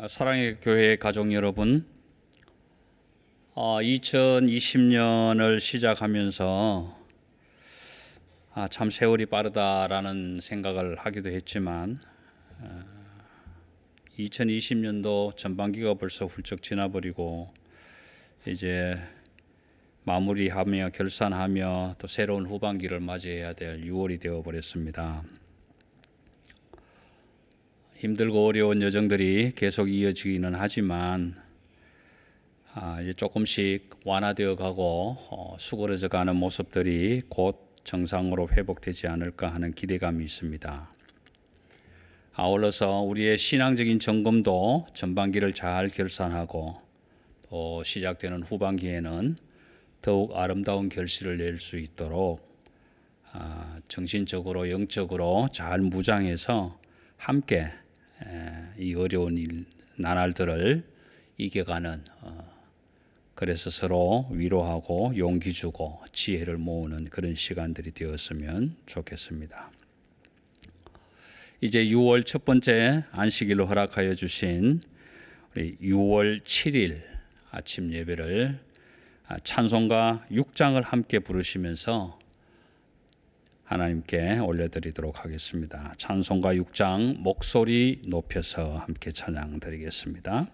사랑의 교회 가족 여러분, 2020년을 시작하면서 참 세월이 빠르다라는 생각을 하기도 했지만 2020년도 전반기가 벌써 훌쩍 지나버리고 이제 마무리하며 결산하며 또 새로운 후반기를 맞이해야 될 6월이 되어버렸습니다. 힘들고 어려운 여정들이 계속 이어지기는 하지만 이제 조금씩 완화되어 가고 수그러져 가는 모습들이 곧 정상으로 회복되지 않을까 하는 기대감이 있습니다. 아울러서 우리의 신앙적인 점검도 전반기를 잘 결산하고 또 시작되는 후반기에는 더욱 아름다운 결실을 낼 수 있도록 정신적으로 영적으로 잘 무장해서 함께 이 어려운 나날들을 이겨가는 그래서 서로 위로하고 용기 주고 지혜를 모으는 그런 시간들이 되었으면 좋겠습니다. 이제 6월 첫 번째 안식일로 허락하여 주신 우리 6월 7일 아침 예배를 찬송가 6장을 함께 부르시면서 하나님께 올려드리도록 하겠습니다. 찬송가 6장 목소리 높여서 함께 찬양 드리겠습니다.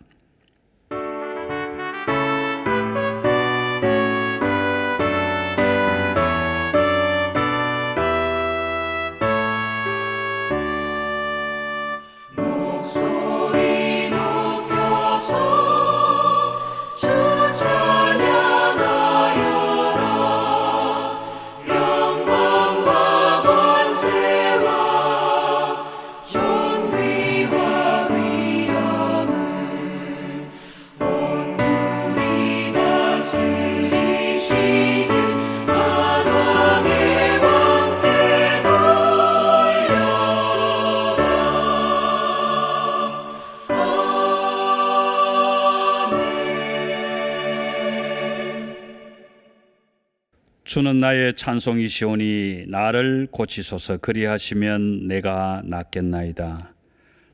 주는 나의 찬송이시오니 나를 고치소서. 그리하시면 내가 낫겠나이다.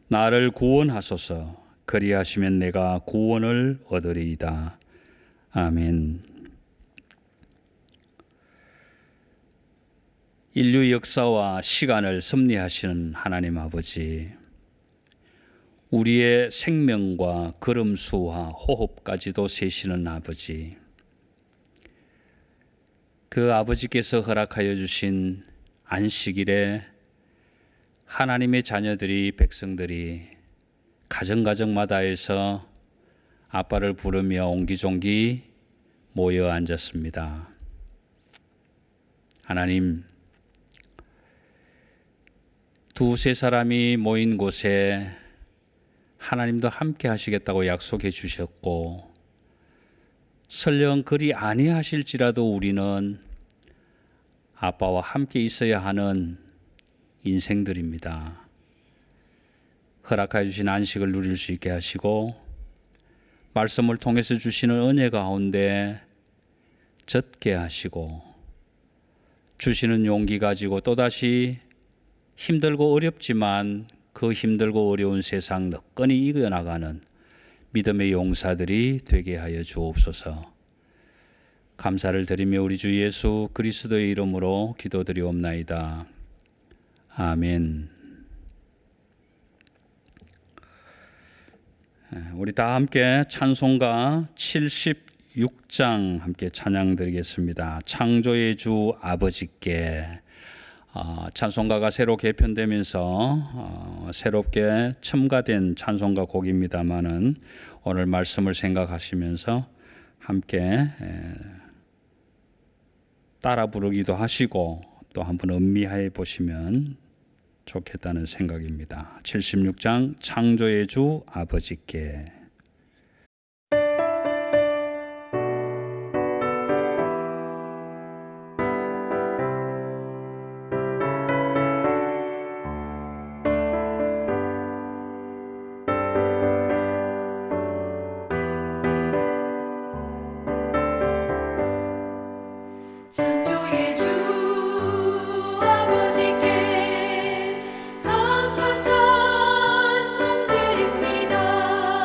나를 구원하소서. 그리하시면 내가 구원을 얻으리이다. 아멘. 인류 역사와 시간을 섭리하시는 하나님 아버지, 우리의 생명과 걸음수와 호흡까지도 세시는 아버지, 그 아버지께서 허락하여 주신 안식일에 하나님의 자녀들이, 백성들이 가정가정마다에서 아빠를 부르며 옹기종기 모여 앉았습니다. 하나님, 두세 사람이 모인 곳에 하나님도 함께 하시겠다고 약속해 주셨고, 설령 그리 아니하실지라도 우리는 아빠와 함께 있어야 하는 인생들입니다. 허락하여 주신 안식을 누릴 수 있게 하시고 말씀을 통해서 주시는 은혜 가운데 젖게 하시고 주시는 용기 가지고 또다시 힘들고 어렵지만 그 힘들고 어려운 세상 너끈히 이겨나가는 믿음의 용사들이 되게 하여 주옵소서. 감사를 드리며 우리 주 예수 그리스도의 이름으로 기도드리옵나이다. 아멘. 우리 다 함께 찬송가 76장 함께 찬양 드리겠습니다. 창조의 주 아버지께. 찬송가가 새로 개편되면서 새롭게 첨가된 찬송가 곡입니다마는 오늘 말씀을 생각하시면서 함께 따라 부르기도 하시고 또 한번 음미해 보시면 좋겠다는 생각입니다. 76장 창조의 주 아버지께. 창조의 주 아버지께 감사 찬송 드립니다.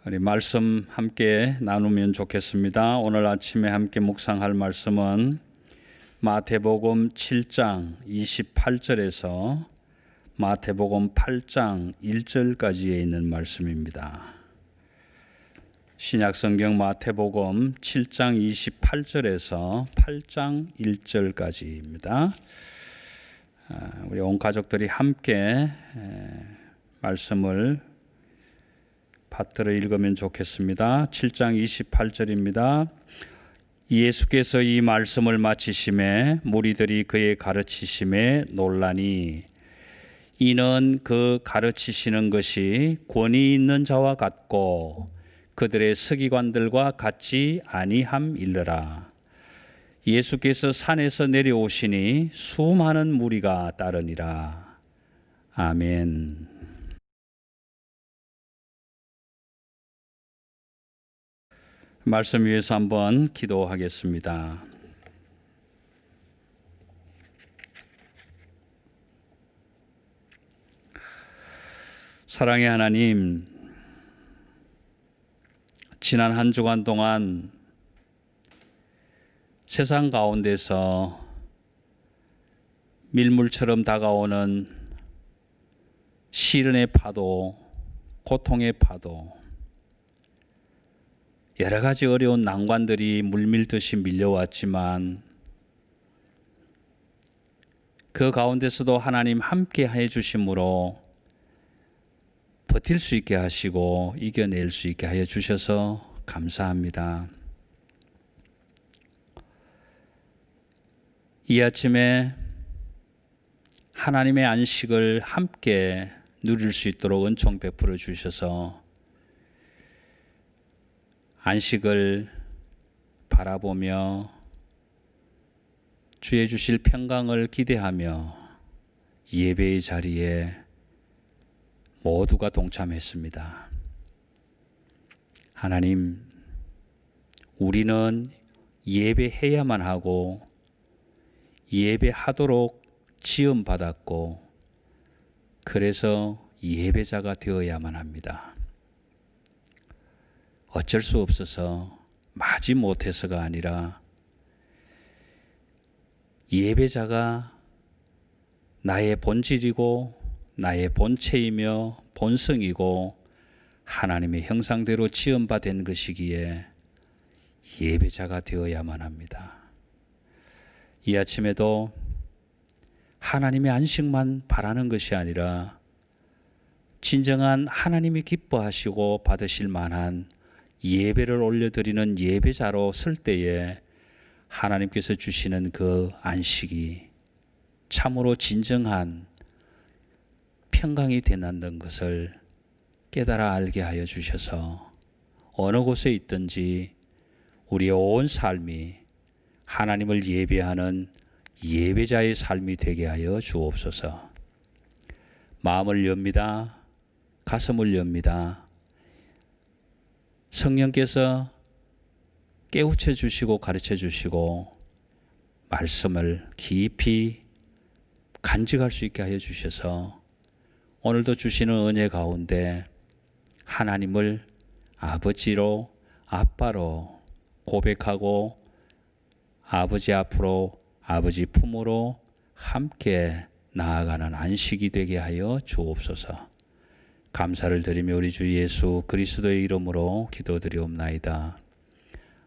우리 말씀 함께 나누면 좋겠습니다. 오늘 아침에 함께 묵상할 말씀은 마태복음 7장 28절에서 마태복음 8장 1절까지에 있는 말씀입니다. 신약성경 마태복음 7장 28절에서 8장 1절까지입니다. 우리 온 가족들이 함께 말씀을 받들어 읽으면 좋겠습니다. 7장 28절입니다. 예수께서 이 말씀을 마치심에 무리들이 그의 가르치심에 놀라니 이는 그 가르치시는 것이 권위 있는 자와 같고 그들의 서기관들과 같지 아니함일러라. 예수께서 산에서 내려오시니 수많은 무리가 따르니라. 아멘. 말씀 위해서 한번 기도하겠습니다. 사랑의 하나님, 지난 한 주간 동안 세상 가운데서 밀물처럼 다가오는 시련의 파도, 고통의 파도, 여러 가지 어려운 난관들이 물밀듯이 밀려왔지만 그 가운데서도 하나님 함께 해 주심으로 버틸 수 있게 하시고 이겨낼 수 있게 하여 주셔서 감사합니다. 이 아침에 하나님의 안식을 함께 누릴 수 있도록 은총 베풀어 주셔서 안식을 바라보며 주의 주실 평강을 기대하며 예배의 자리에 모두가 동참했습니다. 하나님, 우리는 예배해야만 하고 예배하도록 지음받았고 그래서 예배자가 되어야만 합니다. 어쩔 수 없어서 마지 못해서가 아니라 예배자가 나의 본질이고 나의 본체이며 본성이고 하나님의 형상대로 지음받은 것이기에 예배자가 되어야만 합니다. 이 아침에도 하나님의 안식만 바라는 것이 아니라 진정한 하나님이 기뻐하시고 받으실 만한 예배를 올려드리는 예배자로 설 때에 하나님께서 주시는 그 안식이 참으로 진정한 평강이 되는 것을 깨달아 알게 하여 주셔서 어느 곳에 있든지 우리의 온 삶이 하나님을 예배하는 예배자의 삶이 되게 하여 주옵소서. 마음을 엽니다. 가슴을 엽니다. 성령께서 깨우쳐 주시고 가르쳐 주시고 말씀을 깊이 간직할 수 있게 하여 주셔서 오늘도 주시는 은혜 가운데 하나님을 아버지로 아빠로 고백하고 아버지 앞으로 아버지 품으로 함께 나아가는 안식이 되게 하여 주옵소서. 감사를 드리며 우리 주 예수 그리스도의 이름으로 기도드리옵나이다.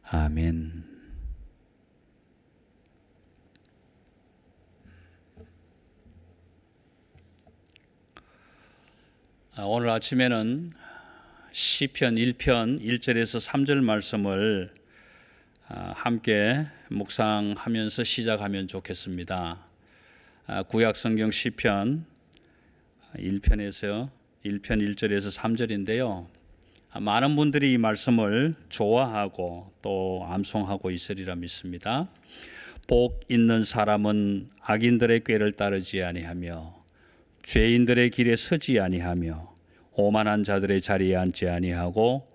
아멘. 오늘 아침에는 시편 1편 1절에서 3절 말씀을 함께 묵상하면서 시작하면 좋겠습니다. 구약 성경 시편 1편 1절에서 3절인데요. 많은 분들이 이 말씀을 좋아하고 또 암송하고 있으리라 믿습니다. 복 있는 사람은 악인들의 꾀를 따르지 아니하며 죄인들의 길에 서지 아니하며 오만한 자들의 자리에 앉지 아니하고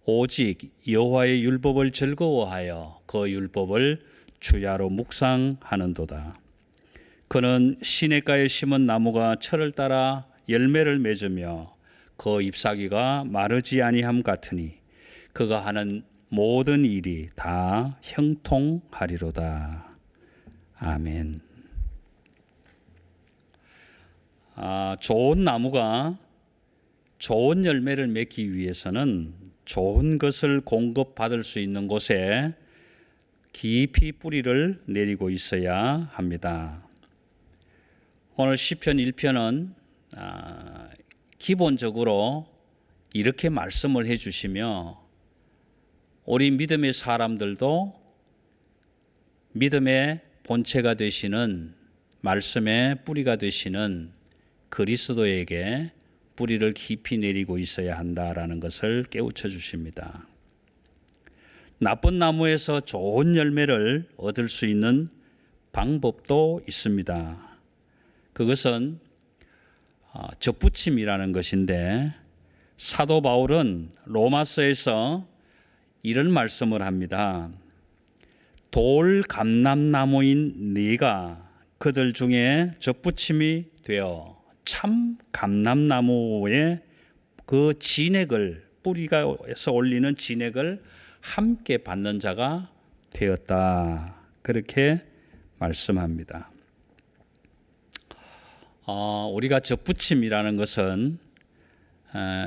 오직 여호와의 율법을 즐거워하여 그 율법을 주야로 묵상하는도다. 그는 시냇가에 심은 나무가 철을 따라 열매를 맺으며 그 잎사귀가 마르지 아니함 같으니 그가 하는 모든 일이 다 형통하리로다. 아멘. 좋은 나무가 좋은 열매를 맺기 위해서는 좋은 것을 공급받을 수 있는 곳에 깊이 뿌리를 내리고 있어야 합니다. 오늘 시편 1편은 기본적으로 이렇게 말씀을 해주시며 우리 믿음의 사람들도 믿음의 본체가 되시는 말씀의 뿌리가 되시는 그리스도에게 뿌리를 깊이 내리고 있어야 한다라는 것을 깨우쳐 주십니다. 나쁜 나무에서 좋은 열매를 얻을 수 있는 방법도 있습니다. 그것은 접붙임이라는 것인데 사도 바울은 로마서에서 이런 말씀을 합니다. 돌 감람나무인 네가 그들 중에 접붙임이 되어 참 감람나무의 그 진액을 뿌리가에서 올리는 진액을 함께 받는 자가 되었다. 그렇게 말씀합니다. 우리가 접붙임이라는 것은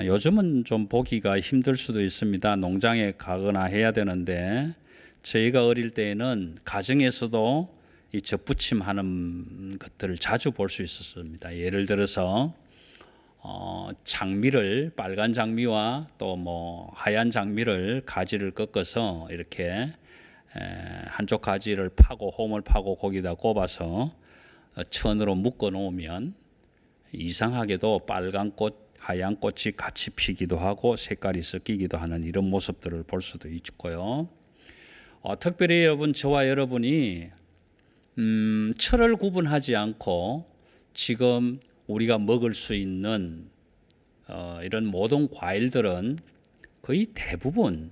요즘은 좀 보기가 힘들 수도 있습니다. 농장에 가거나 해야 되는데 저희가 어릴 때에는 가정에서도 이 접붙임하는 것들을 자주 볼 수 있었습니다. 예를 들어서 장미를 빨간 장미와 또 뭐 하얀 장미를 가지를 꺾어서 이렇게 한쪽 가지를 파고 홈을 파고 거기다 꼽아서 천으로 묶어 놓으면 이상하게도 빨간 꽃, 하얀 꽃이 같이 피기도 하고 색깔이 섞이기도 하는 이런 모습들을 볼 수도 있고요. 특별히 저와 여러분이 철을 구분하지 않고 지금 우리가 먹을 수 있는 이런 모든 과일들은 거의 대부분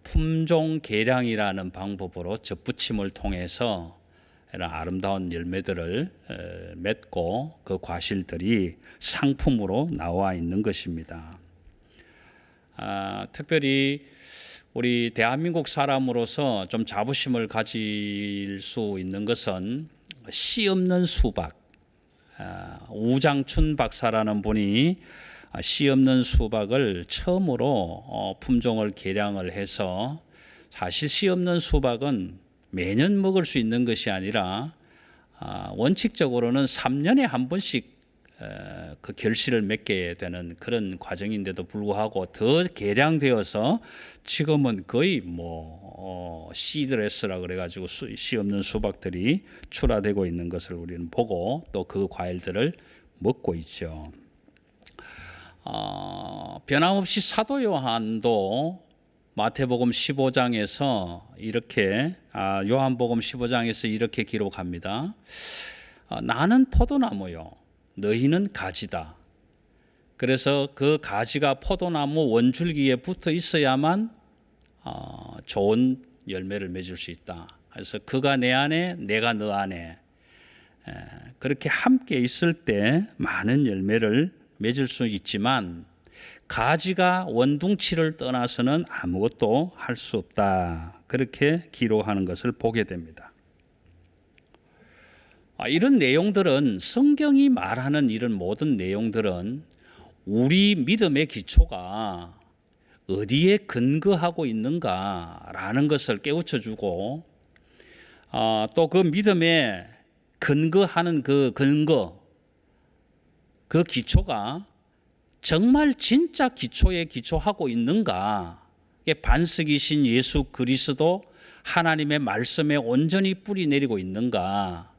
품종 개량이라는 방법으로 접붙임을 통해서 이런 아름다운 열매들을 맺고 그 과실들이 상품으로 나와 있는 것입니다. 특별히 우리 대한민국 사람으로서 좀 자부심을 가질 수 있는 것은 씨 없는 수박. 우장춘 박사라는 분이 씨 없는 수박을 처음으로 품종을 개량을 해서 사실 씨 없는 수박은 매년 먹을 수 있는 것이 아니라 원칙적으로는 3년에 한 번씩 그 결실을 맺게 되는 그런 과정인데도 불구하고 더 개량되어서 지금은 거의 시드레스라 그래가지고 씨 없는 수박들이 출하되고 있는 것을 우리는 보고 또 그 과일들을 먹고 있죠. 변함없이 사도 요한도 마태복음 15장에서 이렇게 요한복음 15장에서 이렇게 기록합니다. 나는 포도나무요 너희는 가지다. 그래서 그 가지가 포도나무 원줄기에 붙어 있어야만 좋은 열매를 맺을 수 있다. 그래서 그가 내 안에 내가 너 안에 그렇게 함께 있을 때 많은 열매를 맺을 수 있지만 가지가 원둥치를 떠나서는 아무것도 할 수 없다. 그렇게 기록하는 것을 보게 됩니다. 이런 내용들은 성경이 말하는 이런 모든 내용들은 우리 믿음의 기초가 어디에 근거하고 있는가라는 것을 깨우쳐 주고 또 그 믿음에 근거하는 그 근거 그 기초가 정말 진짜 기초에 기초하고 있는가 반석이신 예수 그리스도 하나님의 말씀에 온전히 뿌리 내리고 있는가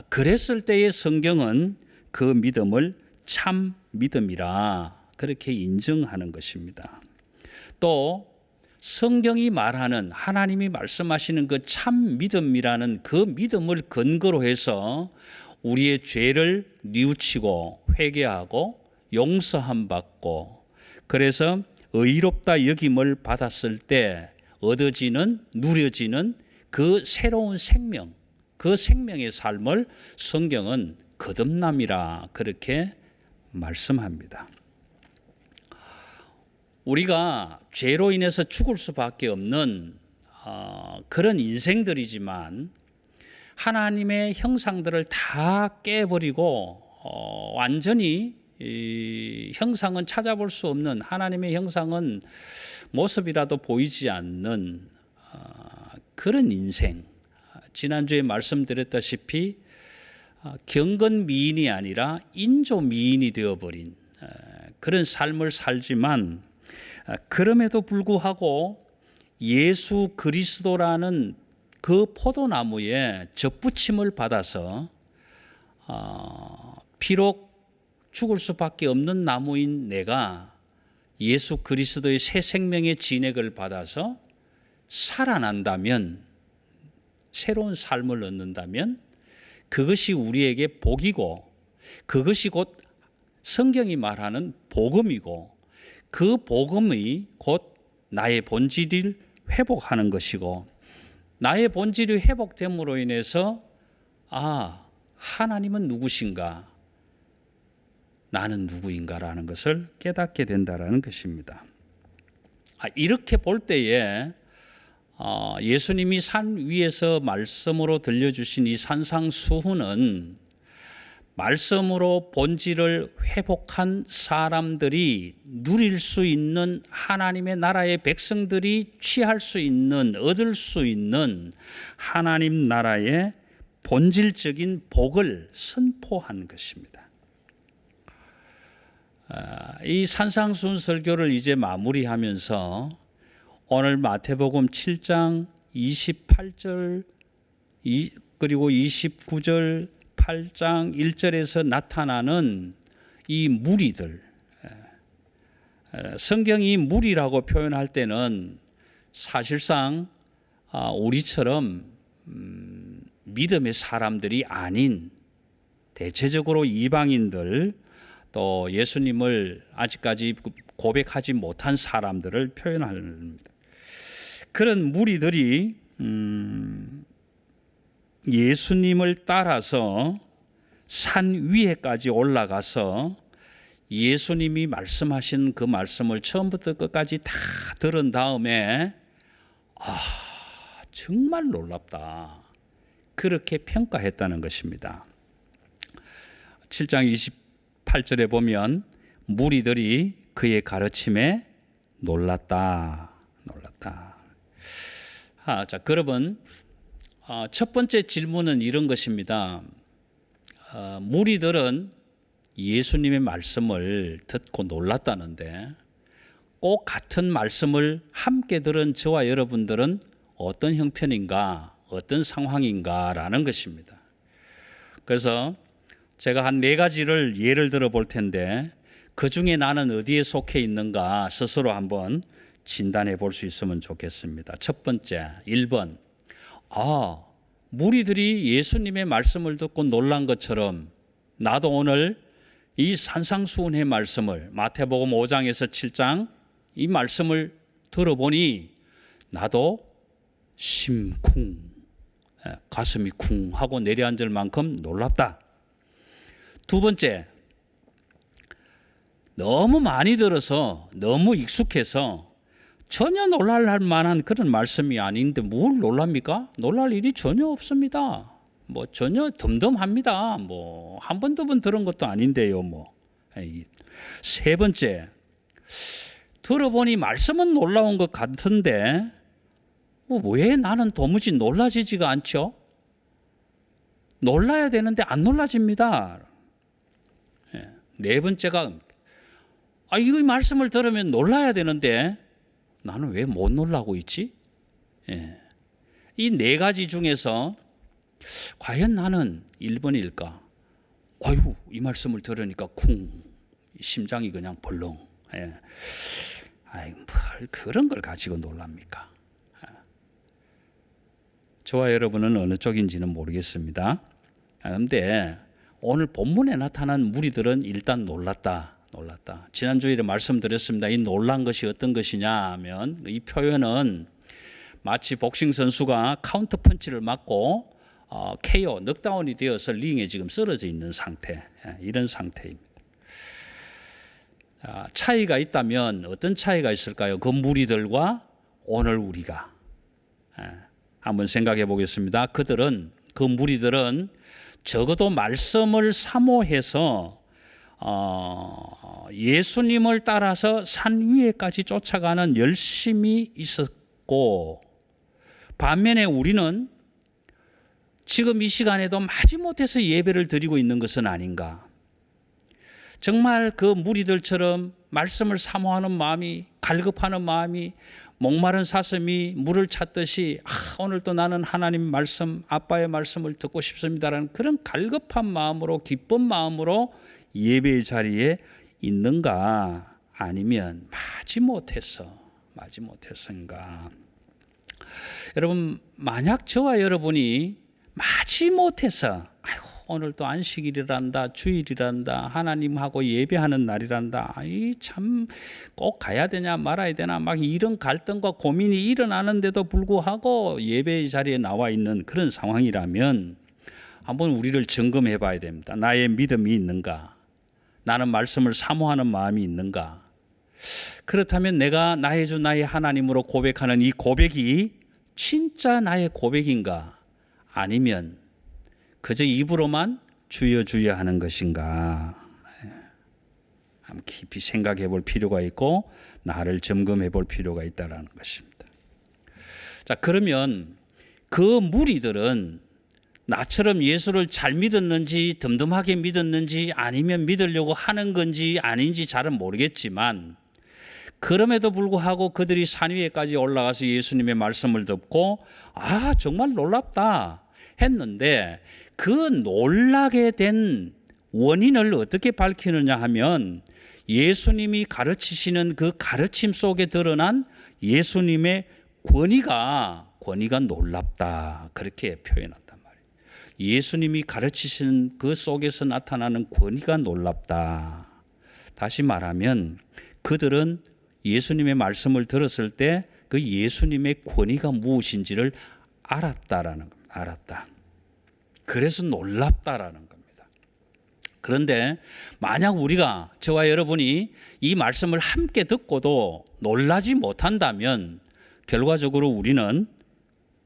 그랬을 때의 성경은 그 믿음을 참 믿음이라 그렇게 인정하는 것입니다. 또 성경이 말하는 하나님이 말씀하시는 그 참 믿음이라는 그 믿음을 근거로 해서 우리의 죄를 뉘우치고 회개하고 용서함 받고 그래서 의롭다 여김을 받았을 때 얻어지는 누려지는 그 새로운 생명 그 생명의 삶을 성경은 거듭남이라 그렇게 말씀합니다. 우리가 죄로 인해서 죽을 수밖에 없는 그런 인생들이지만 하나님의 형상들을 다 깨버리고 완전히 이 형상은 찾아볼 수 없는, 하나님의 형상은 모습이라도 보이지 않는 그런 인생. 지난주에 말씀드렸다시피 경건 미인이 아니라 인조 미인이 되어버린 그런 삶을 살지만, 그럼에도 불구하고 예수 그리스도라는 그 포도나무에 접붙임을 받아서 비록 죽을 수밖에 없는 나무인 내가 예수 그리스도의 새 생명의 진액을 받아서 살아난다면, 새로운 삶을 얻는다면 그것이 우리에게 복이고, 그것이 곧 성경이 말하는 복음이고, 그 복음이 곧 나의 본질을 회복하는 것이고, 나의 본질이 회복됨으로 인해서 하나님은 누구신가, 나는 누구인가라는 것을 깨닫게 된다라는 것입니다. 이렇게 볼 때에 예수님이 산 위에서 말씀으로 들려주신 이 산상수훈은 말씀으로 본질을 회복한 사람들이 누릴 수 있는, 하나님의 나라의 백성들이 취할 수 있는, 얻을 수 있는 하나님 나라의 본질적인 복을 선포한 것입니다. 이 산상수훈 설교를 이제 마무리하면서 오늘 마태복음 7장 28절 그리고 29절 8장 1절에서 나타나는 이 무리들, 성경이 무리라고 표현할 때는 사실상 우리처럼 믿음의 사람들이 아닌 대체적으로 이방인들, 또 예수님을 아직까지 고백하지 못한 사람들을 표현합니다. 그런 무리들이 예수님을 따라서 산 위에까지 올라가서 예수님이 말씀하신 그 말씀을 처음부터 끝까지 다 들은 다음에 정말 놀랍다, 그렇게 평가했다는 것입니다. 7장 28절에 보면 무리들이 그의 가르침에 놀랐다. 자, 그러면 첫 번째 질문은 이런 것입니다. 무리들은 예수님의 말씀을 듣고 놀랐다는데, 꼭 같은 말씀을 함께 들은 저와 여러분들은 어떤 형편인가, 어떤 상황인가라는 것입니다. 그래서 제가 한 4가지를 예를 들어 볼 텐데, 그 중에 나는 어디에 속해 있는가 스스로 한번 진단해 볼 수 있으면 좋겠습니다. 첫 번째, 1번. 무리들이 예수님의 말씀을 듣고 놀란 것처럼 나도 오늘 이 산상수훈의 말씀을, 마태복음 5장에서 7장 이 말씀을 들어보니 나도 심쿵, 가슴이 쿵 하고 내려앉을 만큼 놀랍다. 두 번째, 너무 많이 들어서 너무 익숙해서 전혀 놀랄 만한 그런 말씀이 아닌데 뭘 놀랍니까? 놀랄 일이 전혀 없습니다. 전혀 덤덤합니다. 한 번, 두 번 들은 것도 아닌데요. 세 번째, 들어보니 말씀은 놀라운 것 같은데 왜 나는 도무지 놀라지지가 않죠? 놀라야 되는데 안 놀라집니다. 네 번째가 이 말씀을 들으면 놀라야 되는데 나는 왜 못 놀라고 있지? 이 4가지 중에서 과연 나는 1번일까? 이 말씀을 들으니까 쿵, 심장이 그냥 벌렁. 뭘 그런 걸 가지고 놀랍니까? 저와 여러분은 어느 쪽인지는 모르겠습니다. 그런데 오늘 본문에 나타난 무리들은 일단 놀랐다. 지난주에 말씀드렸습니다. 이 놀란 것이 어떤 것이냐 하면, 이 표현은 마치 복싱 선수가 카운터 펀치를 맞고 KO, 넉다운이 되어서 링에 지금 쓰러져 있는 상태, 이런 상태입니다. 차이가 있다면 어떤 차이가 있을까요? 그 무리들과 오늘 우리가 한번 생각해 보겠습니다. 그 무리들은 적어도 말씀을 사모해서 예수님을 따라서 산 위에까지 쫓아가는 열심이 있었고, 반면에 우리는 지금 이 시간에도 마지못해서 예배를 드리고 있는 것은 아닌가. 정말 그 무리들처럼 말씀을 사모하는 마음이, 갈급하는 마음이, 목마른 사슴이 물을 찾듯이 오늘도 나는 하나님 말씀, 아빠의 말씀을 듣고 싶습니다라는 그런 갈급한 마음으로, 기쁜 마음으로 예배의 자리에 있는가, 아니면 마지못해서인가. 여러분, 만약 저와 여러분이 마지못해서 오늘도 안식일이란다, 주일이란다, 하나님하고 예배하는 날이란다, 참 꼭 가야 되냐 말아야 되나 막 이런 갈등과 고민이 일어나는데도 불구하고 예배의 자리에 나와 있는 그런 상황이라면 한번 우리를 점검해 봐야 됩니다. 나의 믿음이 있는가? 나는 말씀을 사모하는 마음이 있는가? 그렇다면 내가 나의 주 나의 하나님으로 고백하는 이 고백이 진짜 나의 고백인가? 아니면 그저 입으로만 주여 주여 하는 것인가? 한번 깊이 생각해 볼 필요가 있고 나를 점검해 볼 필요가 있다는 것입니다. 자, 그러면 그 무리들은 나처럼 예수를 잘 믿었는지, 덤덤하게 믿었는지, 아니면 믿으려고 하는 건지 아닌지 잘은 모르겠지만, 그럼에도 불구하고 그들이 산 위에까지 올라가서 예수님의 말씀을 듣고 정말 놀랍다 했는데, 그 놀라게 된 원인을 어떻게 밝히느냐 하면 예수님이 가르치시는 그 가르침 속에 드러난 예수님의 권위가 놀랍다, 그렇게 표현한단 말이에요. 예수님이 가르치시는 그 속에서 나타나는 권위가 놀랍다. 다시 말하면 그들은 예수님의 말씀을 들었을 때 그 예수님의 권위가 무엇인지를 알았다라는 겁니다. 알았다. 그래서 놀랍다라는 겁니다. 그런데 만약 우리가, 저와 여러분이 이 말씀을 함께 듣고도 놀라지 못한다면 결과적으로 우리는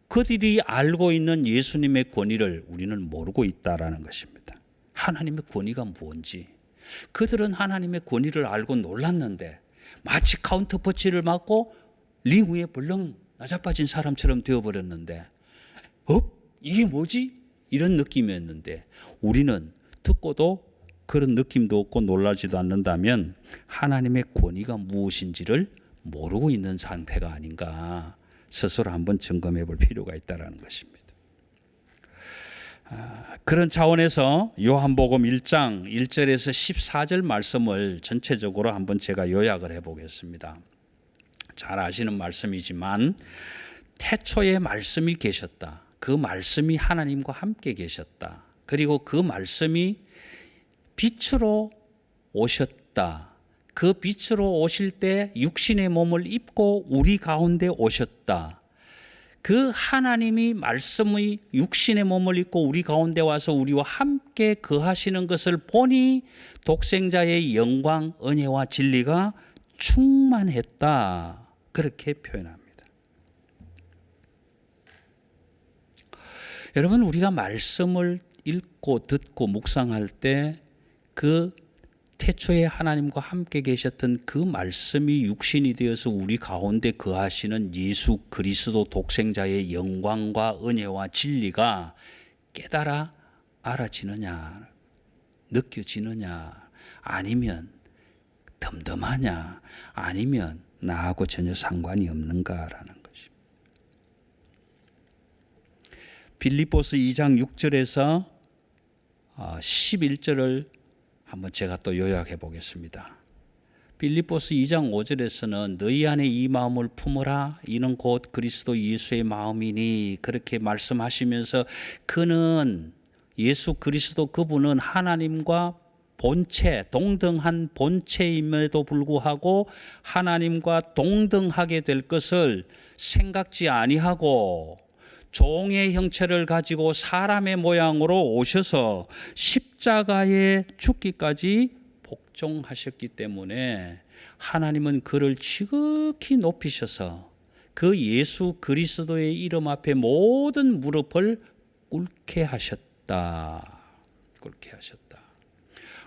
그들이 알고 있는 예수님의 권위를 우리는 모르고 있다라는 것입니다. 하나님의 권위가 뭔지. 그들은 하나님의 권위를 알고 놀랐는데 마치 카운터 펀치를 맞고 링 위에 벌렁 나자빠진 사람처럼 되어버렸는데 이게 뭐지? 이런 느낌이었는데, 우리는 듣고도 그런 느낌도 없고 놀라지도 않는다면 하나님의 권위가 무엇인지를 모르고 있는 상태가 아닌가, 스스로 한번 점검해 볼 필요가 있다는 것입니다. 그런 차원에서 요한복음 1장 1절에서 14절 말씀을 전체적으로 한번 제가 요약을 해보겠습니다. 잘 아시는 말씀이지만 태초에 말씀이 계셨다. 그 말씀이 하나님과 함께 계셨다. 그리고 그 말씀이 빛으로 오셨다. 그 빛으로 오실 때 육신의 몸을 입고 우리 가운데 오셨다. 그 하나님이 말씀의 육신의 몸을 입고 우리 가운데 와서 우리와 함께 거하시는 것을 보니 독생자의 영광, 은혜와 진리가 충만했다. 그렇게 표현합니다. 여러분, 우리가 말씀을 읽고 듣고 묵상할 때 그 태초에 하나님과 함께 계셨던 그 말씀이 육신이 되어서 우리 가운데 거하시는 예수 그리스도 독생자의 영광과 은혜와 진리가 깨달아 알아지느냐, 느껴지느냐, 아니면 덤덤하냐, 아니면 나하고 전혀 상관이 없는가라는 것입니다. 빌립보서 2장 6절에서 11절을 한번 제가 또 요약해 보겠습니다. 빌립보서 2장 5절에서는 너희 안에 이 마음을 품으라, 이는 곧 그리스도 예수의 마음이니, 그렇게 말씀하시면서 그는, 예수 그리스도 그분은 하나님과 본체, 동등한 본체임에도 불구하고 하나님과 동등하게 될 것을 생각지 아니하고 종의 형체를 가지고 사람의 모양으로 오셔서 십자가에 죽기까지 복종하셨기 때문에 하나님은 그를 지극히 높이셔서 그 예수 그리스도의 이름 앞에 모든 무릎을 꿇게 하셨다. 꿇게 하셨다.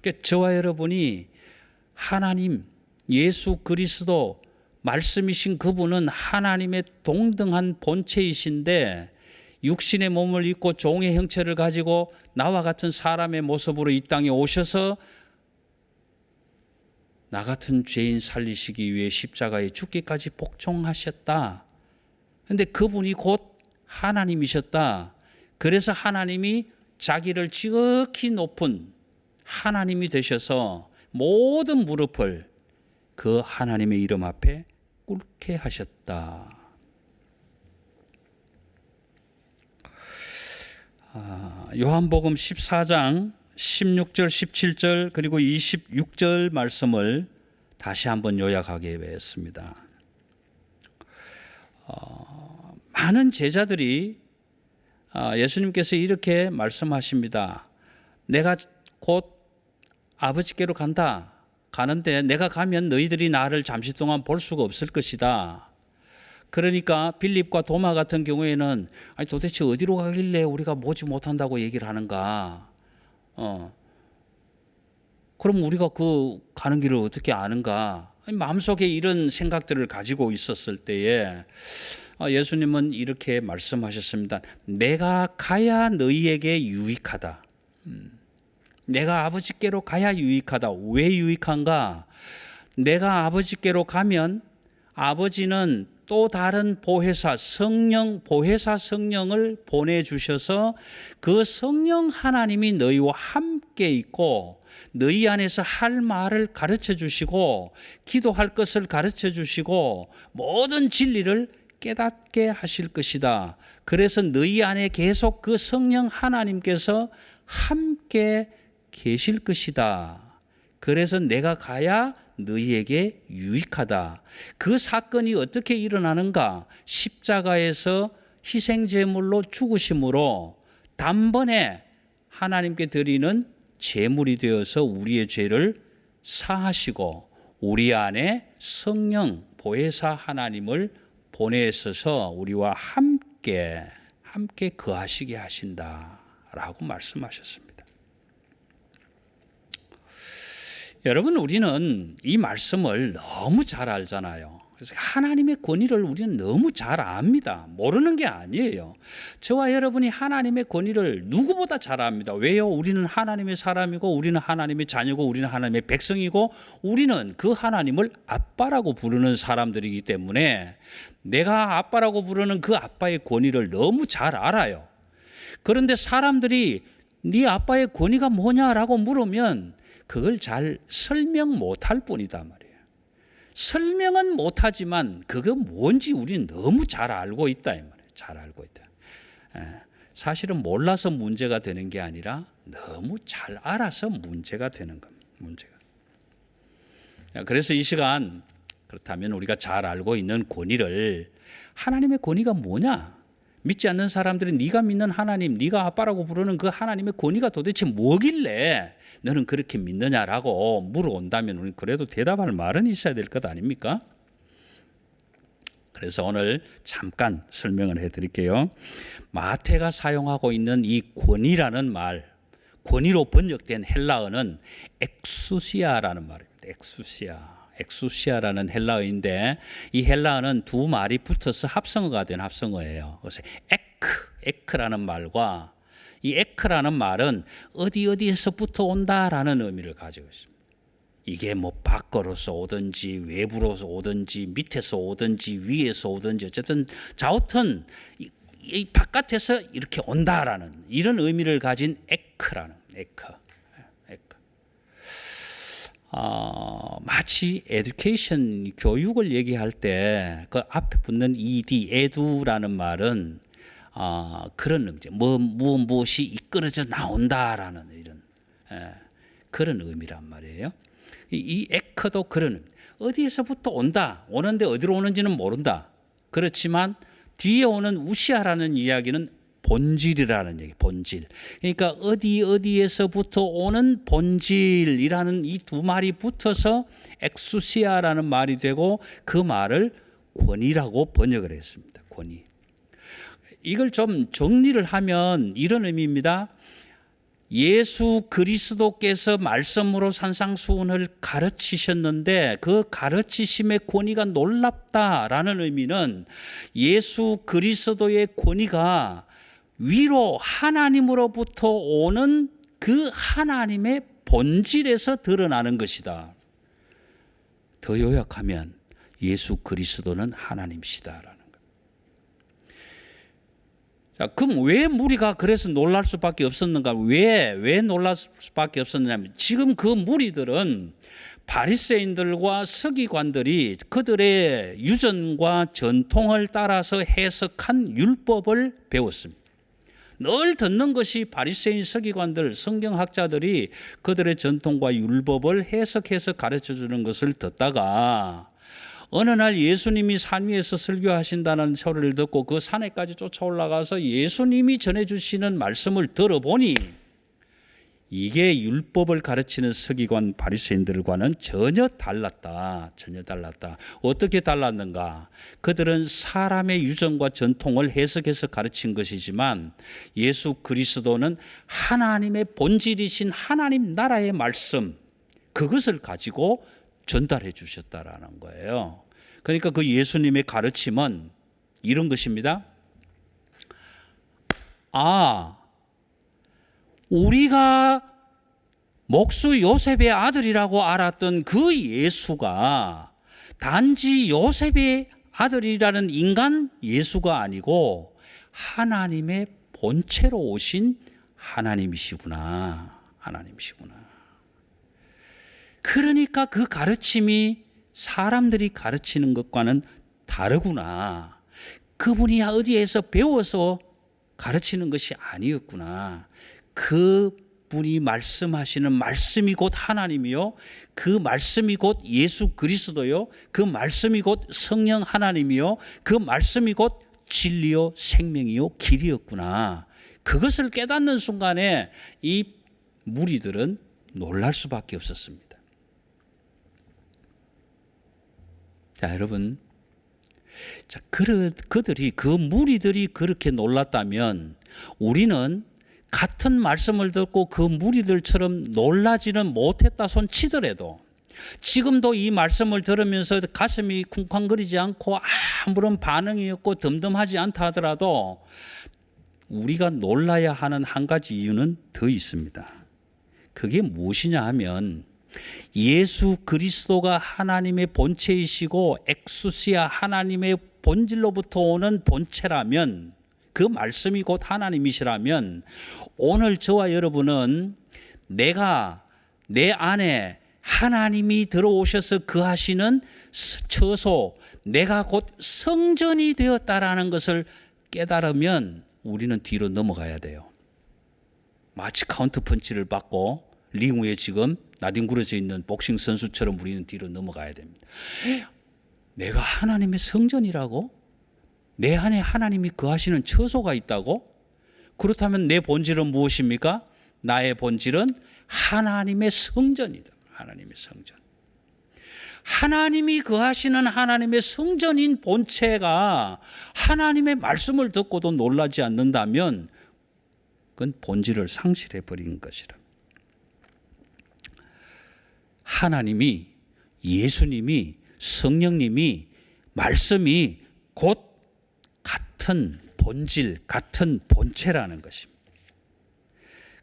그러니까 저와 여러분이 하나님 예수 그리스도 말씀이신 그분은 하나님의 동등한 본체이신데 육신의 몸을 입고 종의 형체를 가지고 나와 같은 사람의 모습으로 이 땅에 오셔서 나 같은 죄인 살리시기 위해 십자가에 죽기까지 복종하셨다. 그런데 그분이 곧 하나님이셨다. 그래서 하나님이 자기를 지극히 높은 하나님이 되셔서 모든 무릎을 그 하나님의 이름 앞에 꿇게 하셨다. 요한복음 14장 16절 17절 그리고 26절 말씀을 다시 한번 요약하게 되었습니다. 많은 제자들이 예수님께서 이렇게 말씀하십니다. 내가 곧 아버지께로 가는데 내가 가면 너희들이 나를 잠시 동안 볼 수가 없을 것이다. 그러니까 빌립과 도마 같은 경우에는 아니 도대체 어디로 가길래 우리가 보지 못한다고 얘기를 하는가? 그럼 우리가 그 가는 길을 어떻게 아는가? 마음속에 이런 생각들을 가지고 있었을 때에 예수님은 이렇게 말씀하셨습니다. 내가 가야 너희에게 유익하다. 내가 아버지께로 가야 유익하다. 왜 유익한가? 내가 아버지께로 가면 아버지는 또 다른 보혜사 성령을 보내주셔서 그 성령 하나님이 너희와 함께 있고 너희 안에서 할 말을 가르쳐 주시고 기도할 것을 가르쳐 주시고 모든 진리를 깨닫게 하실 것이다. 그래서 너희 안에 계속 그 성령 하나님께서 함께 계실 것이다. 그래서 내가 가야 너희에게 유익하다. 그 사건이 어떻게 일어나는가? 십자가에서 희생제물로 죽으심으로 단번에 하나님께 드리는 제물이 되어서 우리의 죄를 사하시고 우리 안에 성령 보혜사 하나님을 보내셔서 우리와 함께 거하시게 하신다라고 말씀하셨습니다. 여러분, 우리는 이 말씀을 너무 잘 알잖아요. 그래서 하나님의 권위를 우리는 너무 잘 압니다. 모르는 게 아니에요. 저와 여러분이 하나님의 권위를 누구보다 잘 압니다. 왜요? 우리는 하나님의 사람이고 우리는 하나님의 자녀고 우리는 하나님의 백성이고 우리는 그 하나님을 아빠라고 부르는 사람들이기 때문에 내가 아빠라고 부르는 그 아빠의 권위를 너무 잘 알아요. 그런데 사람들이 네 아빠의 권위가 뭐냐라고 물으면 그걸 잘 설명 못할 뿐이다 말이에요. 설명은 못하지만 그거 뭔지 우리는 너무 잘 알고 있다 이 말이에요. 잘 알고 있다. 사실은 몰라서 문제가 되는 게 아니라 너무 잘 알아서 문제가 되는 겁니다. 문제가. 그래서 이 시간 그렇다면 우리가 잘 알고 있는 권위를 하나님의 권위가 뭐냐? 믿지 않는 사람들이 네가 믿는 하나님, 네가 아빠라고 부르는 그 하나님의 권위가 도대체 뭐길래 너는 그렇게 믿느냐라고 물어온다면 우리는 그래도 대답할 말은 있어야 될 것 아닙니까? 그래서 오늘 잠깐 설명을 해드릴게요. 마태가 사용하고 있는 이 권위라는 말, 권위로 번역된 헬라어는 엑수시아라는 말입니다. 엑수시아라는 헬라어인데 이 헬라어는 두 말이 붙어서 합성어가 된 합성어예요. 그래서 에크라는 말과 이 에크라는 말은 어디에서부터 온다라는 의미를 가지고 있습니다. 이게 뭐 밖으로서 오든지 외부로서 오든지 밑에서 오든지 위에서 오든지 어쨌든 좌우튼 이 바깥에서 이렇게 온다라는 이런 의미를 가진 에크. 마치 에듀케이션 교육을 얘기할 때 그 앞에 붙는 ed 에두라는 말은 그런 의미죠. 무엇이 이끌어져 나온다라는 이런 그런 의미란 말이에요. 이 에커도 그런 의미. 어디에서부터 온다. 오는데 어디로 오는지는 모른다. 그렇지만 뒤에 오는 우시아라는 이야기는 본질이라는 얘기, 본질. 그러니까 어디에서부터 오는 본질이라는 이 두 말이 붙어서 엑수시아라는 말이 되고 그 말을 권위라고 번역을 했습니다. 권위. 이걸 좀 정리를 하면 이런 의미입니다. 예수 그리스도께서 말씀으로 산상수훈을 가르치셨는데 그 가르치심의 권위가 놀랍다라는 의미는 예수 그리스도의 권위가 위로 하나님으로부터 오는 그 하나님의 본질에서 드러나는 것이다. 더 요약하면 예수 그리스도는 하나님이시다라는. 자, 그럼 왜 무리가 그래서 놀랄 수밖에 없었는가? 왜 놀랄 수밖에 없었냐면 지금 그 무리들은 바리새인들과 서기관들이 그들의 유전과 전통을 따라서 해석한 율법을 배웠습니다. 늘 듣는 것이 바리새인 서기관들, 성경학자들이 그들의 전통과 율법을 해석해서 가르쳐주는 것을 듣다가 어느 날 예수님이 산 위에서 설교하신다는 소리를 듣고 그 산에까지 쫓아올라가서 예수님이 전해주시는 말씀을 들어보니 이게 율법을 가르치는 서기관 바리새인들과는 전혀 달랐다. 어떻게 달랐는가? 그들은 사람의 유전과 전통을 해석해서 가르친 것이지만 예수 그리스도는 하나님의 본질이신 하나님 나라의 말씀, 그것을 가지고 전달해 주셨다라는 거예요. 그러니까 그 예수님의 가르침은 이런 것입니다. 우리가 목수 요셉의 아들이라고 알았던 그 예수가 단지 요셉의 아들이라는 인간 예수가 아니고 하나님의 본체로 오신 하나님이시구나. 그러니까 그 가르침이 사람들이 가르치는 것과는 다르구나. 그분이 어디에서 배워서 가르치는 것이 아니었구나. 그분이 말씀하시는 말씀이 곧 하나님이요. 그 말씀이 곧 예수 그리스도요. 그 말씀이 곧 성령 하나님이요. 그 말씀이 곧 진리요, 생명이요, 길이었구나. 그것을 깨닫는 순간에 이 무리들은 놀랄 수밖에 없었습니다. 자, 여러분. 자, 그들이, 그 무리들이 그렇게 놀랐다면 우리는 같은 말씀을 듣고 그 무리들처럼 놀라지는 못했다 손 치더라도 지금도 이 말씀을 들으면서 가슴이 쿵쾅거리지 않고 아무런 반응이 없고 덤덤하지 않다 하더라도 우리가 놀라야 하는 한 가지 이유는 더 있습니다. 그게 무엇이냐 하면 예수 그리스도가 하나님의 본체이시고 엑수시아 하나님의 본질로부터 오는 본체라면 그 말씀이 곧 하나님이시라면 오늘 저와 여러분은 내가 내 안에 하나님이 들어오셔서 거하시는 처소, 내가 곧 성전이 되었다라는 것을 깨달으면 우리는 뒤로 넘어가야 돼요. 마치 카운트 펀치를 받고 링 위에 지금 나뒹굴어져 있는 복싱 선수처럼 우리는 뒤로 넘어가야 됩니다. 내가 하나님의 성전이라고? 내 안에 하나님이 거하시는 처소가 있다고? 그렇다면 내 본질은 무엇입니까? 나의 본질은 하나님의 성전이다. 하나님의 성전. 하나님이 거하시는 하나님의 성전인 본체가 하나님의 말씀을 듣고도 놀라지 않는다면 그건 본질을 상실해 버린 것이라. 하나님이, 예수님이, 성령님이, 말씀이 곧 같은 본질, 같은 본체라는 것입니다.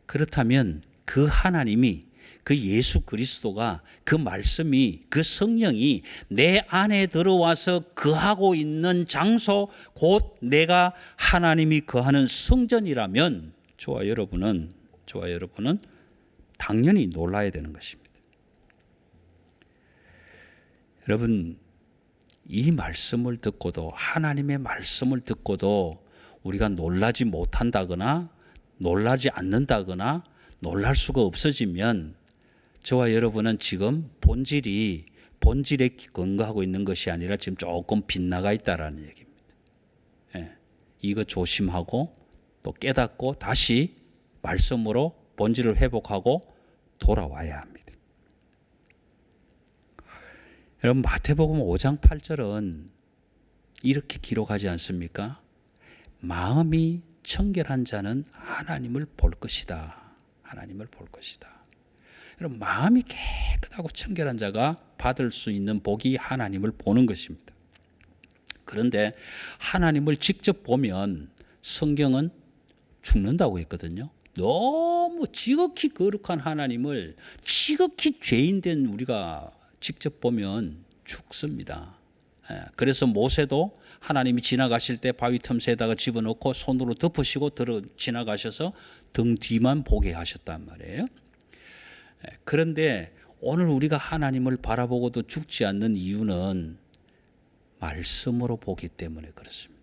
그렇다면 그 하나님이, 그 예수 그리스도가, 그 말씀이, 그 성령이 내 안에 들어와서 거하고 있는 장소, 곧 내가 하나님이 거하는 성전이라면 저와 여러분은 당연히 놀라야 되는 것입니다. 여러분, 이 말씀을 듣고도, 하나님의 말씀을 듣고도 우리가 놀라지 못한다거나 놀라지 않는다거나 놀랄 수가 없어지면 저와 여러분은 지금 본질에 근거하고 있는 것이 아니라 지금 조금 빗나가 있다라는 얘기입니다. 예, 이거 조심하고 또 깨닫고 다시 말씀으로 본질을 회복하고 돌아와야 합니다. 여러분 마태복음 5장 8절은 이렇게 기록하지 않습니까? 마음이 청결한 자는 하나님을 볼 것이다. 하나님을 볼 것이다. 여러분 마음이 깨끗하고 청결한 자가 받을 수 있는 복이 하나님을 보는 것입니다. 그런데 하나님을 직접 보면 성경은 죽는다고 했거든요. 너무 지극히 거룩한 하나님을 지극히 죄인된 우리가 직접 보면 죽습니다. 그래서 모세도 하나님이 지나가실 때 바위 틈새에다가 집어넣고 손으로 덮으시고 지나가셔서 등 뒤만 보게 하셨단 말이에요. 그런데 오늘 우리가 하나님을 바라보고도 죽지 않는 이유는 말씀으로 보기 때문에 그렇습니다.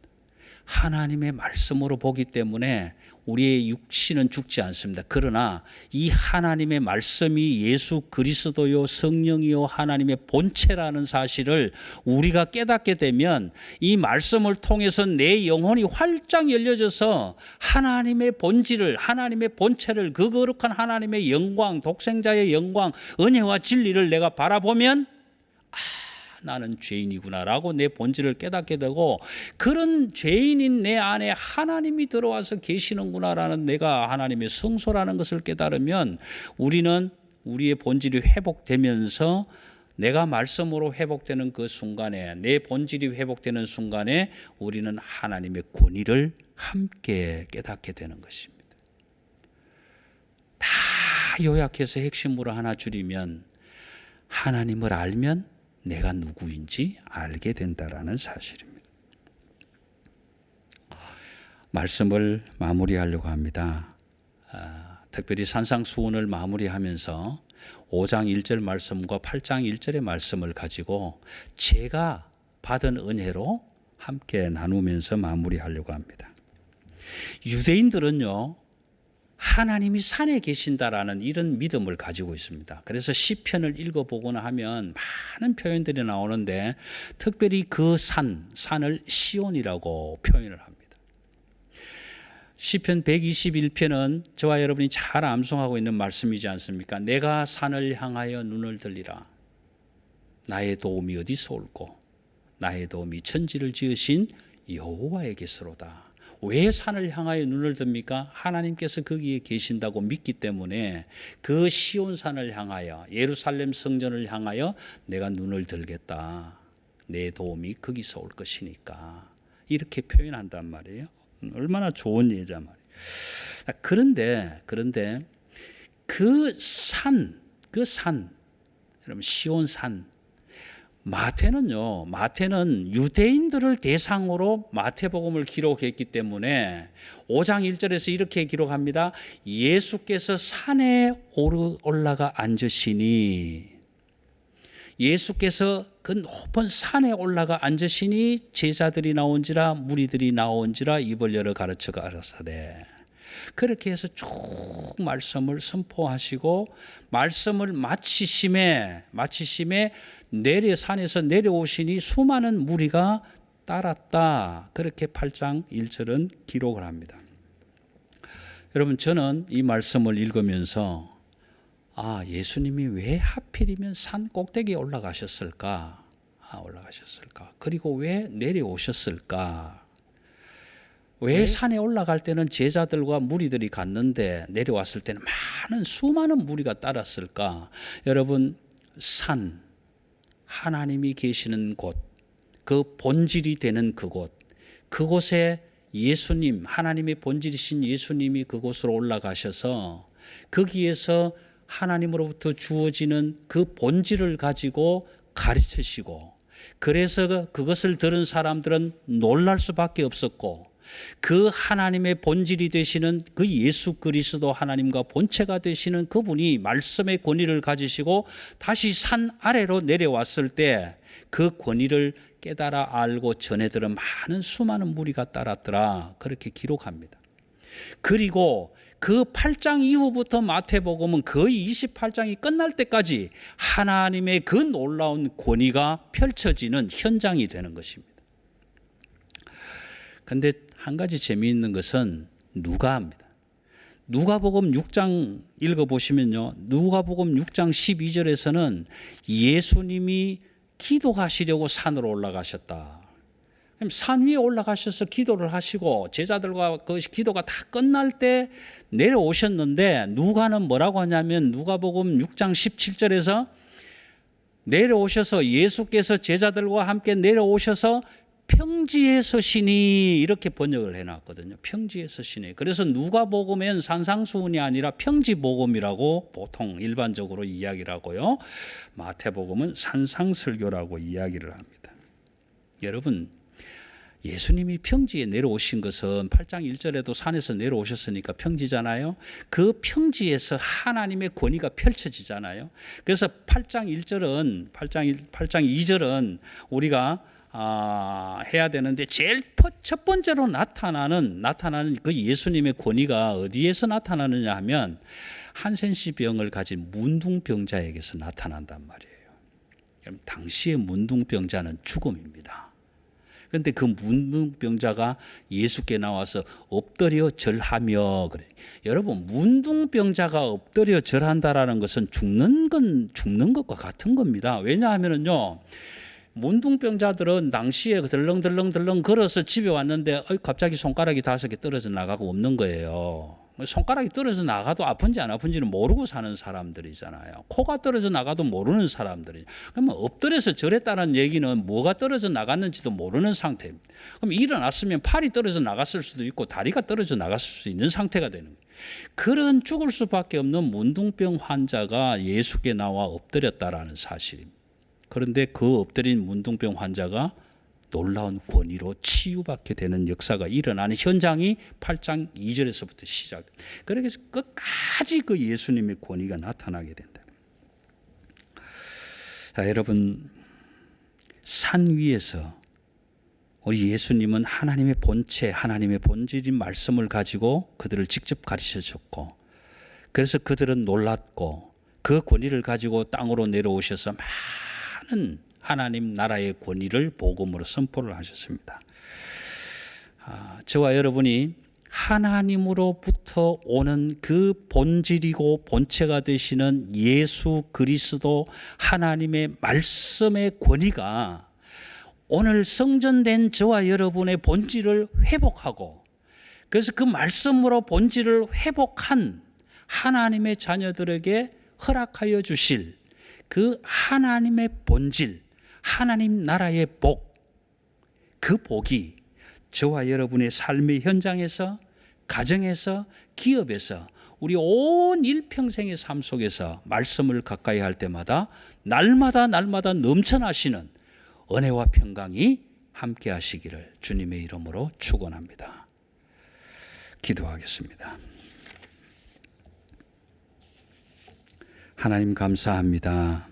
하나님의 말씀으로 보기 때문에 우리의 육신은 죽지 않습니다. 그러나 이 하나님의 말씀이 예수 그리스도요 성령이요 하나님의 본체라는 사실을 우리가 깨닫게 되면 이 말씀을 통해서 내 영혼이 활짝 열려져서 하나님의 본질을, 하나님의 본체를, 그 거룩한 하나님의 영광, 독생자의 영광, 은혜와 진리를 내가 바라보면 나는 죄인이구나라고 내 본질을 깨닫게 되고, 그런 죄인인 내 안에 하나님이 들어와서 계시는구나라는, 내가 하나님의 성소라는 것을 깨달으면 우리는 우리의 본질이 회복되면서, 내가 말씀으로 회복되는 그 순간에, 내 본질이 회복되는 순간에 우리는 하나님의 권위를 함께 깨닫게 되는 것입니다. 다 요약해서 핵심으로 하나 줄이면, 하나님을 알면 내가 누구인지 알게 된다라는 사실입니다. 말씀을 마무리하려고 합니다. 특별히 산상수훈을 마무리하면서 5장 1절 말씀과 8장 1절의 말씀을 가지고 제가 받은 은혜로 함께 나누면서 마무리하려고 합니다. 유대인들은요, 하나님이 산에 계신다라는 이런 믿음을 가지고 있습니다. 그래서 시편을 읽어보거나 하면 많은 표현들이 나오는데, 특별히 그 산을 시온이라고 표현을 합니다. 시편 121편은 저와 여러분이 잘 암송하고 있는 말씀이지 않습니까? 내가 산을 향하여 눈을 들리라. 나의 도움이 어디서 올꼬? 나의 도움이 천지를 지으신 여호와에게서로다. 왜 산을 향하여 눈을 듭니까? 하나님께서 거기에 계신다고 믿기 때문에 그 시온산을 향하여, 예루살렘 성전을 향하여 내가 눈을 들겠다. 내 도움이 거기서 올 것이니까. 이렇게 표현한단 말이에요. 얼마나 좋은 예자 말이에요. 그런데 그 산, 여러분 시온산, 마태는 유대인들을 대상으로 마태복음을 기록했기 때문에 5장 1절에서 이렇게 기록합니다. 예수께서 산에 올라가 앉으시니, 예수께서 그 높은 산에 올라가 앉으시니 제자들이 나온지라 무리들이 나온지라 입을 열어 가르쳐 가라사대. 그렇게 해서 쭉 말씀을 선포하시고, 말씀을 마치심에 산에서 내려오시니 수많은 무리가 따랐다. 그렇게 8장 1절은 기록을 합니다. 여러분, 저는 이 말씀을 읽으면서 예수님이 왜 하필이면 산 꼭대기에 올라가셨을까? 그리고 왜 내려오셨을까? 왜 산에 올라갈 때는 제자들과 무리들이 갔는데 내려왔을 때는 수많은 무리가 따랐을까? 여러분, 산, 하나님이 계시는 곳, 그 본질이 되는 그곳에 예수님, 하나님의 본질이신 예수님이 그곳으로 올라가셔서 거기에서 하나님으로부터 주어지는 그 본질을 가지고 가르치시고, 그래서 그것을 들은 사람들은 놀랄 수밖에 없었고, 그 하나님의 본질이 되시는 그 예수 그리스도 하나님과 본체가 되시는 그분이 말씀의 권위를 가지시고 다시 산 아래로 내려왔을 때 그 권위를 깨달아 알고 전해들은 수많은 무리가 따랐더라. 그렇게 기록합니다. 그리고 그 8장 이후부터 마태복음은 거의 28장이 끝날 때까지 하나님의 그 놀라운 권위가 펼쳐지는 현장이 되는 것입니다. 그런데 한 가지 재미있는 것은 누가입니다. 누가복음 6장 읽어보시면요. 누가복음 6장 12절에서는 예수님이 기도하시려고 산으로 올라가셨다. 그럼 산 위에 올라가셔서 기도를 하시고 제자들과 그 기도가 다 끝날 때 내려오셨는데 누가는 뭐라고 하냐면 누가복음 6장 17절에서 내려오셔서 예수께서 제자들과 함께 내려오셔서 평지에 서시니 이렇게 번역을 해놨거든요. 평지에 서시니. 그래서 누가복음엔 산상수훈이 아니라 평지복음이라고 보통 일반적으로 이야기를 하고요. 마태복음은 산상설교라고 이야기를 합니다. 여러분, 예수님이 평지에 내려오신 것은 8장 1절에도 산에서 내려오셨으니까 평지잖아요. 그 평지에서 하나님의 권위가 펼쳐지잖아요. 그래서 8장 2절은 우리가 해야 되는데 제일 첫 번째로 나타나는 그 예수님의 권위가 어디에서 나타나느냐 하면 한센시병을 가진 문둥병자에게서 나타난단 말이에요. 당시의 문둥병자는 죽음입니다. 그런데 그 문둥병자가 예수께 나와서 엎드려 절하며 그래. 여러분, 문둥병자가 엎드려 절한다라는 것은 죽는 것과 같은 겁니다. 왜냐하면요, 문둥병자들은 당시에 덜렁덜렁 걸어서 집에 왔는데 갑자기 손가락이 5개 떨어져 나가고 없는 거예요. 손가락이 떨어져 나가도 아픈지 안 아픈지는 모르고 사는 사람들이잖아요. 코가 떨어져 나가도 모르는 사람들이. 그러면 엎드려서 절했다는 얘기는 뭐가 떨어져 나갔는지도 모르는 상태입니다. 그럼 일어났으면 팔이 떨어져 나갔을 수도 있고 다리가 떨어져 나갔을 수 있는 상태가 되는 거예요. 그런 죽을 수밖에 없는 문둥병 환자가 예수께 나와 엎드렸다라는 사실입니다. 그런데 그 엎드린 문둥병 환자가 놀라운 권위로 치유받게 되는 역사가 일어나는 현장이 8장 2절에서부터 시작됩니다. 그래서 끝까지 그 예수님의 권위가 나타나게 된다. 자, 여러분, 산 위에서 우리 예수님은 하나님의 본체, 하나님의 본질인 말씀을 가지고 그들을 직접 가르쳐 줬고, 그래서 그들은 놀랐고 그 권위를 가지고 땅으로 내려오셔서 많은 하나님 나라의 권위를 복음으로 선포를 하셨습니다. 저와 여러분이 하나님으로부터 오는 그 본질이고 본체가 되시는 예수 그리스도 하나님의 말씀의 권위가 오늘 성전된 저와 여러분의 본질을 회복하고, 그래서 그 말씀으로 본질을 회복한 하나님의 자녀들에게 허락하여 주실 그 하나님의 본질, 하나님 나라의 복, 그 복이 저와 여러분의 삶의 현장에서, 가정에서, 기업에서, 우리 온 일평생의 삶 속에서 말씀을 가까이 할 때마다 날마다 넘쳐나시는 은혜와 평강이 함께 하시기를 주님의 이름으로 축원합니다. 기도하겠습니다. 하나님 감사합니다.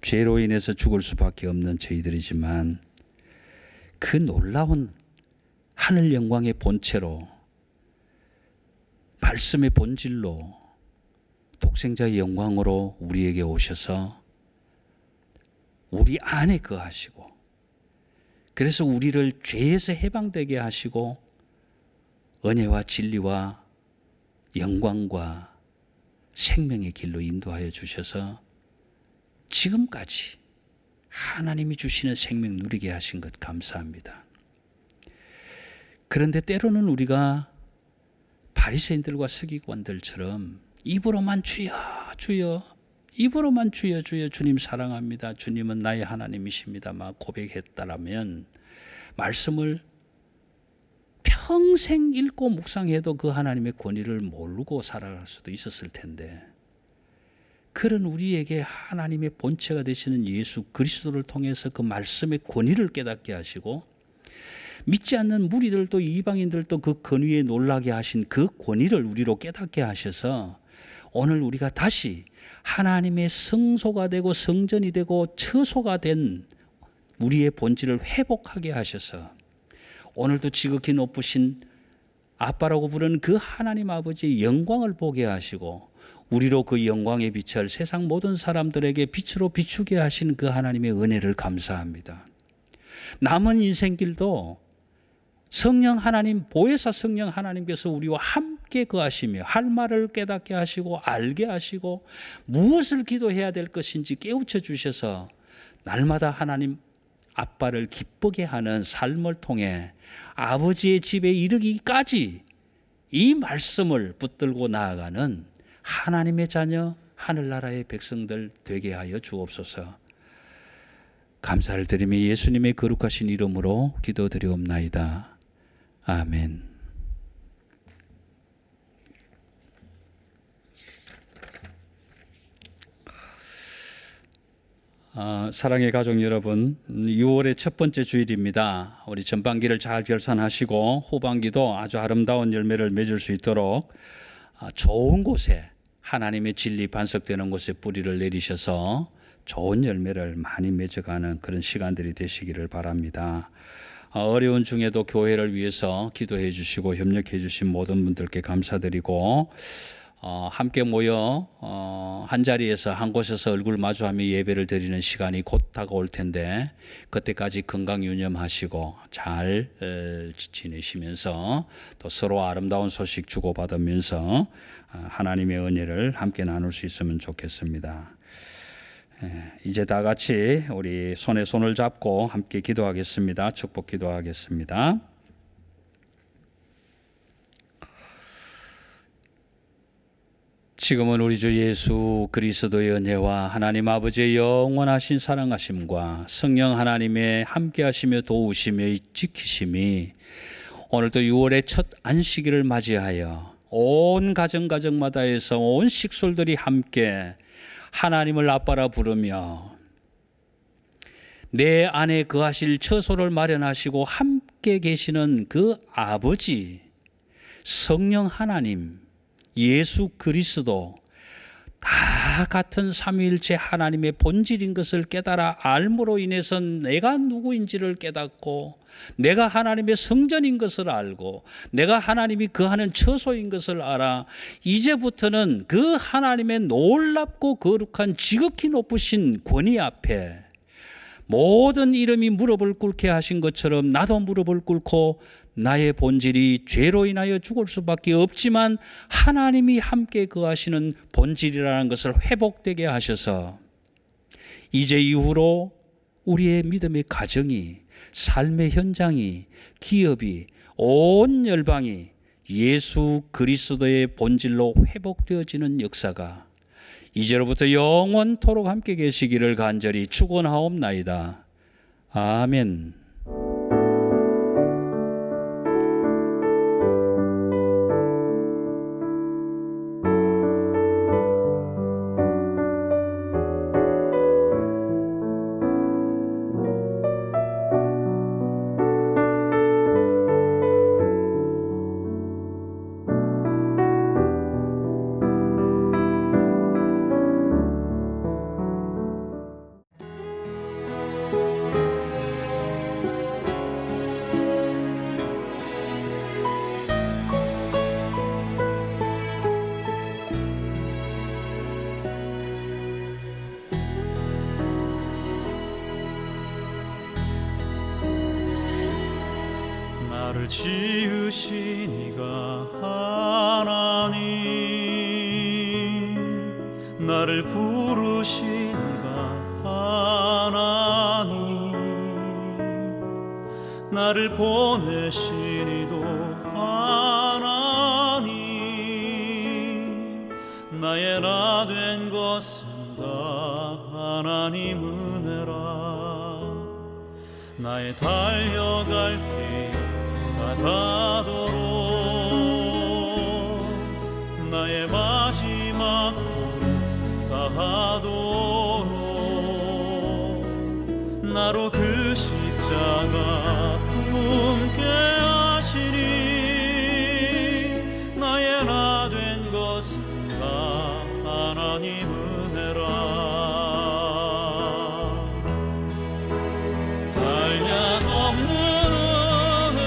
죄로 인해서 죽을 수밖에 없는 저희들이지만 그 놀라운 하늘 영광의 본체로, 말씀의 본질로, 독생자의 영광으로 우리에게 오셔서 우리 안에 거하시고, 그래서 우리를 죄에서 해방되게 하시고 은혜와 진리와 영광과 생명의 길로 인도하여 주셔서 지금까지 하나님이 주시는 생명 누리게 하신 것 감사합니다. 그런데 때로는 우리가 바리새인들과 서기관들처럼 입으로만 주여 주여, 입으로만 주여 주여, 주님 사랑합니다, 주님은 나의 하나님이십니다 막 고백했다라면 말씀을 평생 읽고 묵상해도 그 하나님의 권위를 모르고 살아갈 수도 있었을 텐데, 그런 우리에게 하나님의 본체가 되시는 예수 그리스도를 통해서 그 말씀의 권위를 깨닫게 하시고, 믿지 않는 무리들도 이방인들도 그 권위에 놀라게 하신 그 권위를 우리로 깨닫게 하셔서 오늘 우리가 다시 하나님의 성소가 되고 성전이 되고 처소가 된 우리의 본질을 회복하게 하셔서 오늘도 지극히 높으신 아빠라고 부르는 그 하나님 아버지의 영광을 보게 하시고, 우리로 그 영광의 빛을 세상 모든 사람들에게 빛으로 비추게 하신 그 하나님의 은혜를 감사합니다. 남은 인생길도 성령 하나님, 보혜사 성령 하나님께서 우리와 함께 거하시며 할 말을 깨닫게 하시고 알게 하시고 무엇을 기도해야 될 것인지 깨우쳐 주셔서 날마다 하나님 아빠를 기쁘게 하는 삶을 통해 아버지의 집에 이르기까지 이 말씀을 붙들고 나아가는 하나님의 자녀, 하늘나라의 백성들 되게 하여 주옵소서. 감사를 드리며 예수님의 거룩하신 이름으로 기도드리옵나이다. 아멘. 사랑의 가족 여러분, 6월의 첫 번째 주일입니다. 우리 전반기를 잘 결산하시고 후반기도 아주 아름다운 열매를 맺을 수 있도록 좋은 곳에, 하나님의 진리 반석되는 곳에 뿌리를 내리셔서 좋은 열매를 많이 맺어가는 그런 시간들이 되시기를 바랍니다. 어려운 중에도 교회를 위해서 기도해 주시고 협력해 주신 모든 분들께 감사드리고, 함께 모여 한 자리에서 한 곳에서 얼굴 마주하며 예배를 드리는 시간이 곧 다가올 텐데, 그때까지 건강 유념하시고 잘 지내시면서 또 서로 아름다운 소식 주고받으면서 하나님의 은혜를 함께 나눌 수 있으면 좋겠습니다. 이제 다 같이 우리 손에 손을 잡고 함께 기도하겠습니다. 축복 기도하겠습니다. 지금은 우리 주 예수 그리스도의 은혜와 하나님 아버지의 영원하신 사랑하심과 성령 하나님의 함께하시며 도우시며 지키심이 오늘도 6월의 첫 안식일을 맞이하여 온 가정마다에서 온 식솔들이 함께 하나님을 아빠라 부르며 내 안에 거하실 처소를 마련하시고 함께 계시는 그 아버지, 성령 하나님, 예수 그리스도 다 같은 삼위일체 하나님의 본질인 것을 깨달아 알므로 인해서 내가 누구인지를 깨닫고 내가 하나님의 성전인 것을 알고 내가 하나님이 거하는 처소인 것을 알아 이제부터는 그 하나님의 놀랍고 거룩한 지극히 높으신 권위 앞에 모든 이름이 무릎을 꿇게 하신 것처럼 나도 무릎을 꿇고 나의 본질이 죄로 인하여 죽을 수밖에 없지만 하나님이 함께 거하시는 본질이라는 것을 회복되게 하셔서 이제 이후로 우리의 믿음의 가정이, 삶의 현장이, 기업이, 온 열방이 예수 그리스도의 본질로 회복되어지는 역사가 이제로부터 영원토록 함께 계시기를 간절히 축원하옵나이다. 아멘. 나를 지으신 이가 하나님, 나를 부르신 이가 하나님, 나를 보내신 이도 하나님, 나의 나 된 것은 다 하나님 은혜라. 나의 달려갈 길 다가도록 나의 마지막 호흡 다하도록 나로 그 십자가 품게 하시니 나의 나 된 것은 다 하나님 은혜라. 한량 없는 은혜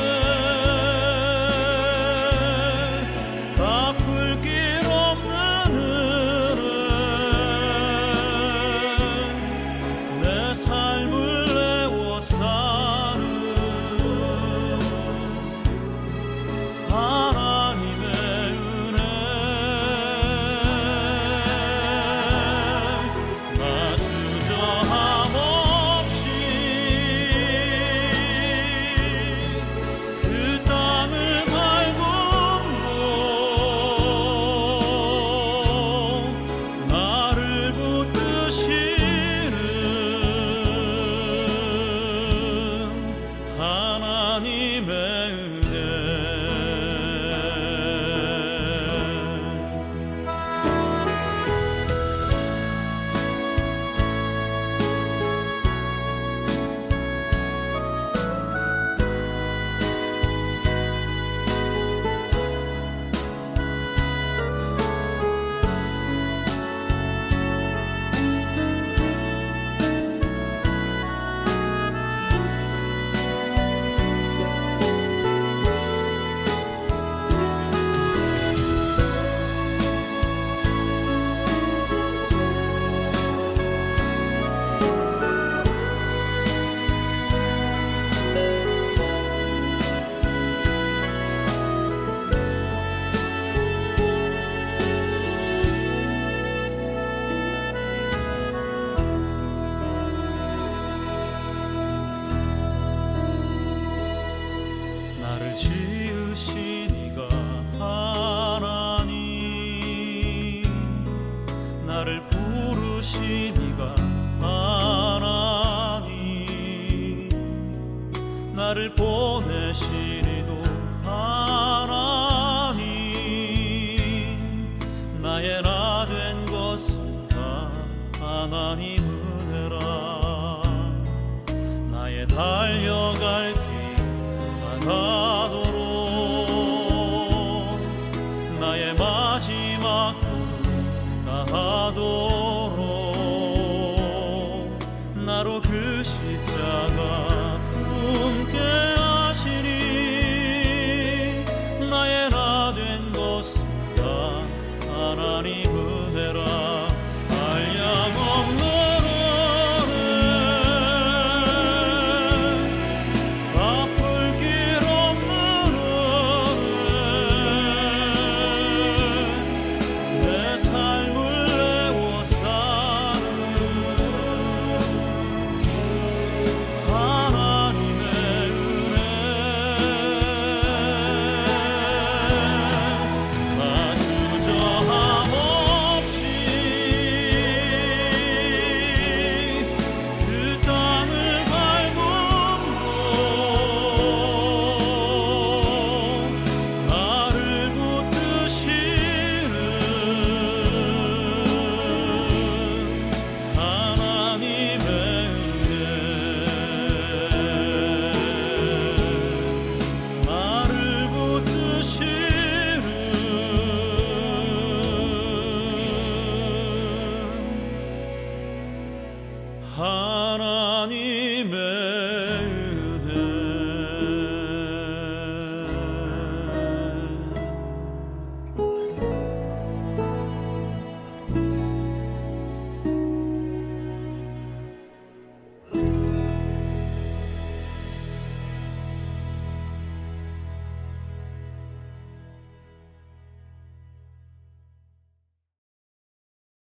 나를 보내시고